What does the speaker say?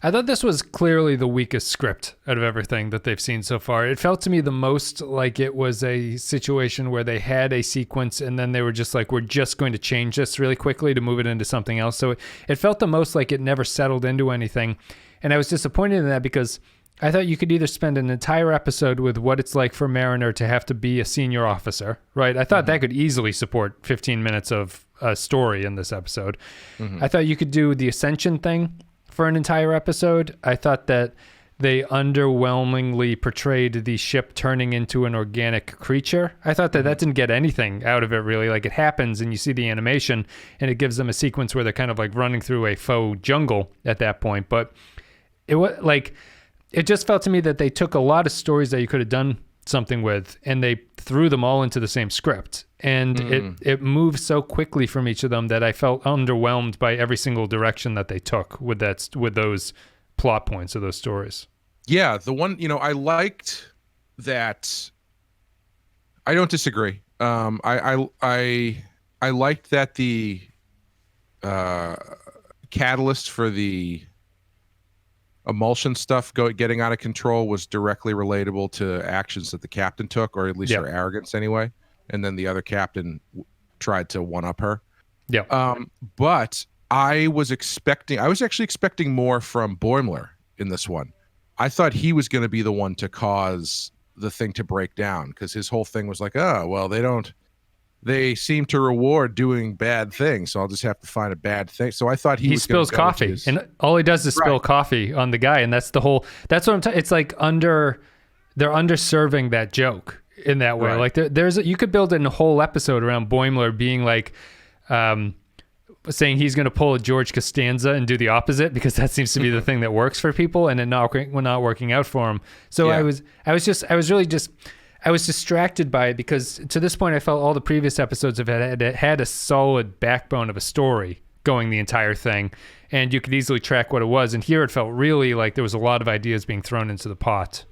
I thought this was clearly the weakest script out of everything that they've seen so far. It felt to me the most like it was a situation where they had a sequence and then they were just like, we're just going to change this really quickly to move it into something else. So it felt the most like it never settled into anything. And I was disappointed in that because I thought you could either spend an entire episode with what it's like for Mariner to have to be a senior officer, right? I thought that could easily support 15 minutes of a story in this episode. I thought you could do the Ascension thing for an entire episode. I thought that they underwhelmingly portrayed the ship turning into an organic creature. I thought that didn't get anything out of it really. Like, it happens and you see the animation and it gives them a sequence where they're kind of like running through a faux jungle at that point. But it was like, it just felt to me that they took a lot of stories that you could have done something with and they threw them all into the same script. And it moved so quickly from each of them that I felt underwhelmed by every single direction that they took with those plot points of those stories. Yeah, the one, I liked that. I don't disagree. I liked that the catalyst for the emulsion stuff getting out of control was directly relatable to actions that the captain took, or at least her arrogance anyway. And then the other captain tried to one-up her. Yeah. But I was actually expecting more from Boimler in this one. I thought he was going to be the one to cause the thing to break down, because his whole thing was like, oh, well, they seem to reward doing bad things, so I'll just have to find a bad thing. So I thought he spills coffee, and all he does is spill coffee on the guy, and that's what I'm it's like they're underserving that joke in that way. Right. Like you could build a whole episode around Boimler being like saying he's going to pull a George Costanza and do the opposite, because that seems to be the thing that works for people, and it not working out for him. So I was distracted by it, because to this point I felt all the previous episodes have had a solid backbone of a story going the entire thing, and you could easily track what it was. And here it felt really like there was a lot of ideas being thrown into the pot.